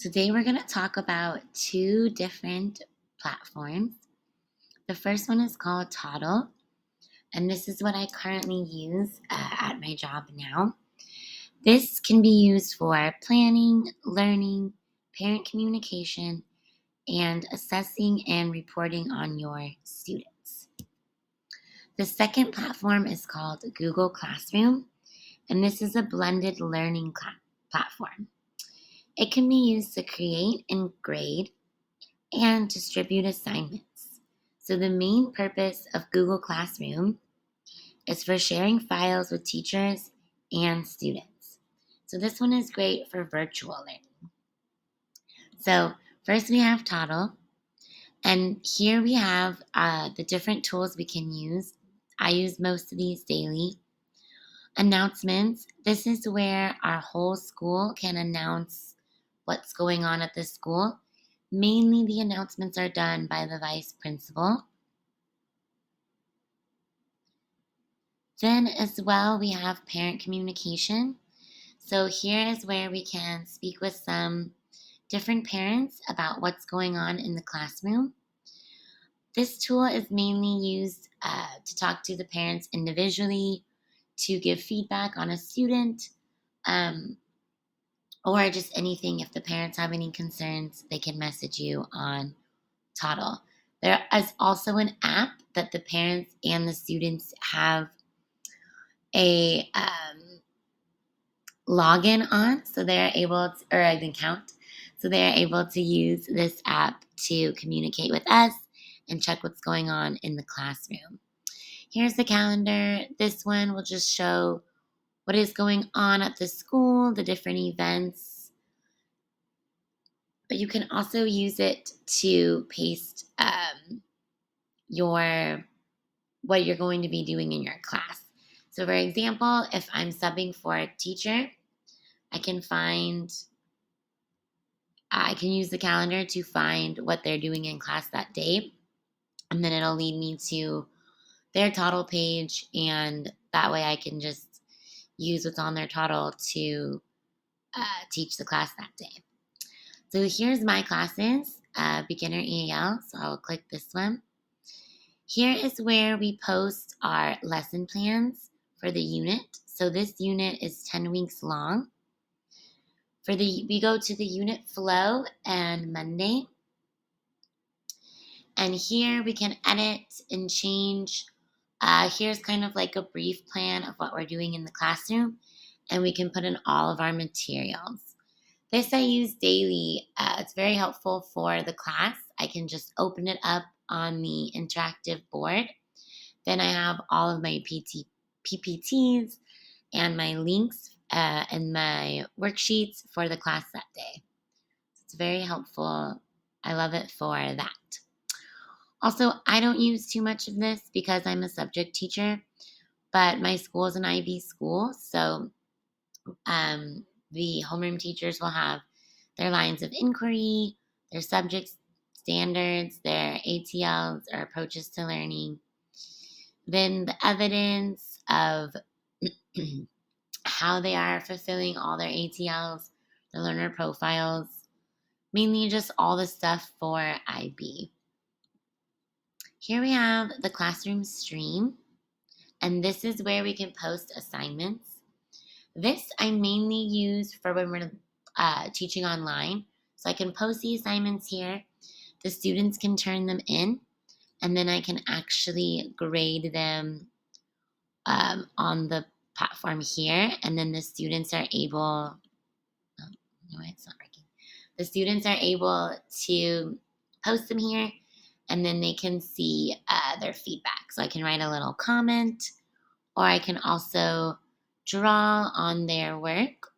Today we're going to talk about two different platforms. The first one is called Toddle, and this is what I currently use at my job now. This can be used for planning, learning, parent communication, and assessing and reporting on your students. The second platform is called Google Classroom, and this is a blended learning platform. It can be used to create and grade and distribute assignments. So the main purpose of Google Classroom is for sharing files with teachers and students. So this one is great for virtual learning. So first we have Toddle, and here we have the different tools we can use. I use most of these daily. Announcements. This is where our whole school can announce what's going on at the school. Mainly the announcements are done by the vice principal. Then as well, we have parent communication. So here is where we can speak with some different parents about what's going on in the classroom. This tool is mainly used to talk to the parents individually, to give feedback on a student, um, or just anything. If the parents have any concerns, they can message you on Toddle. There is also an app that the parents and the students have a login on, so they're able to, or an account, so they're able to use this app to communicate with us and check what's going on in the classroom. Here's the calendar. This one will just show what is going on at the school, the different events, but you can also use it to paste your what you're going to be doing in your class. So for example, if I'm subbing for a teacher, I can use the calendar to find what they're doing in class that day, and then it'll lead me to their Toddle page, and that way I can just use what's on their Toddle to teach the class that day. So here's my classes, beginner EAL, so I'll click this one. Here is where we post our lesson plans for the unit. So this unit is 10 weeks long. We go to the unit flow and Monday. And here we can edit and change. Here's kind of like a brief plan of what we're doing in the classroom. And we can put in all of our materials. This I use daily. It's very helpful for the class. I can just open it up on the interactive board. Then I have all of my PPTs and my links and my worksheets for the class that day. It's very helpful. I love it for that. Also, I don't use too much of this because I'm a subject teacher, but my school is an IB school, so the homeroom teachers will have their lines of inquiry, their subject standards, their ATLs or approaches to learning, then the evidence of how they are fulfilling all their ATLs, the learner profiles, mainly just all the stuff for IB. Here we have the classroom stream, and this is where we can post assignments. This I mainly use for when we're teaching online. So I can post the assignments here. The students can turn them in, and then I can actually grade them on the platform here. And then the students are able, oh, no, it's not working. The students are able to post them here, and then they can see their feedback. So I can write a little comment, or I can also draw on their work,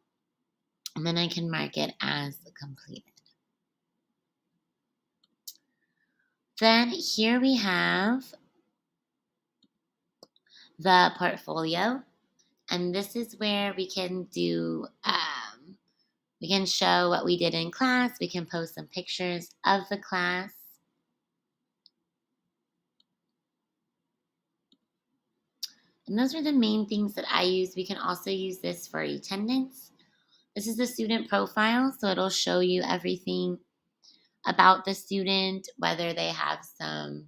and then I can mark it as completed. Then here we have the portfolio, and this is where we can do, we can show what we did in class. We can post some pictures of the class. And those are the main things that I use. We can also use this for attendance. This is the student profile, so it'll show you everything about the student, whether they have some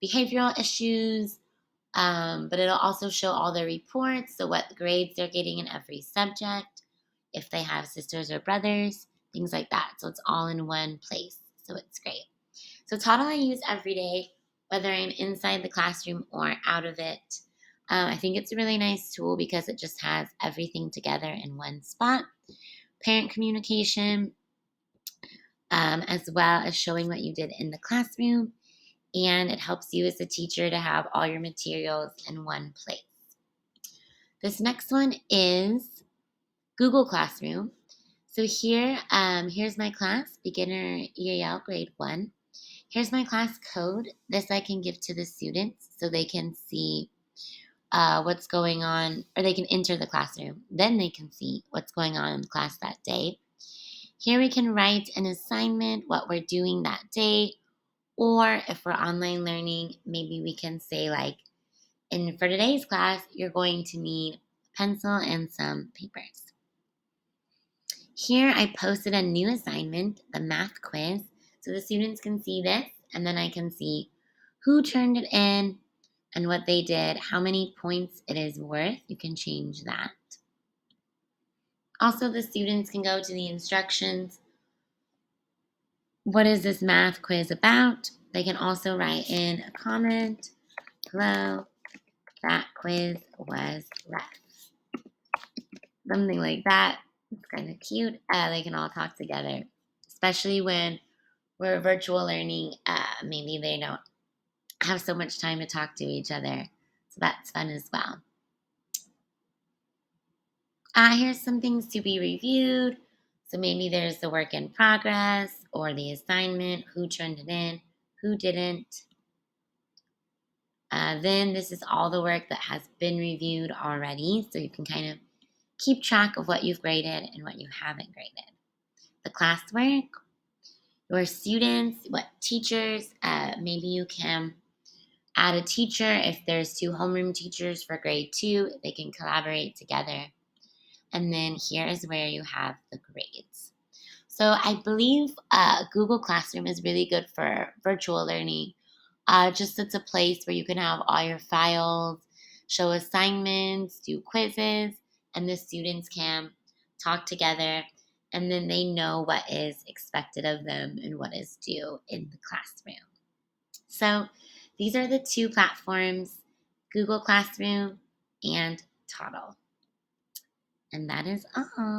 behavioral issues, but it'll also show all their reports, so what grades they're getting in every subject, if they have sisters or brothers, things like that. So it's all in one place. So it's great. So Toddle I use every day, whether I'm inside the classroom or out of it. I think it's a really nice tool because it just has everything together in one spot. Parent communication, as well as showing what you did in the classroom. And it helps you as a teacher to have all your materials in one place. This next one is Google Classroom. So here's my class, beginner EAL grade 1. Here's my class code. This I can give to the students so they can see what's going on, or they can enter the classroom. Then they can see what's going on in class that day. Here we can write an assignment, what we're doing that day, or if we're online learning, maybe we can say like, for today's class, you're going to need a pencil and some papers. Here I posted a new assignment, the math quiz, so the students can see this, and then I can see who turned it in and what they did, how many points it is worth. You can change that. Also, the students can go to the instructions. What is this math quiz about? They can also write in a comment. Hello, that quiz was rough. Something like that. It's kind of cute. They can all talk together, especially when we're virtual learning. Maybe they don't have so much time to talk to each other. So that's fun as well. Here's some things to be reviewed. So maybe there's the work in progress or the assignment, who turned it in, who didn't. Then this is all the work that has been reviewed already. So you can kind of keep track of what you've graded and what you haven't graded. The classwork, your students, what teachers, maybe you can add a teacher. If there's 2 homeroom teachers for grade 2, they can collaborate together. And then here is where you have the grades. So I believe Google Classroom is really good for virtual learning. Just it's a place where you can have all your files, show assignments, do quizzes, and the students can talk together, and then they know what is expected of them and what is due in the classroom. So these are the 2 platforms, Google Classroom and Toddle. And that is all.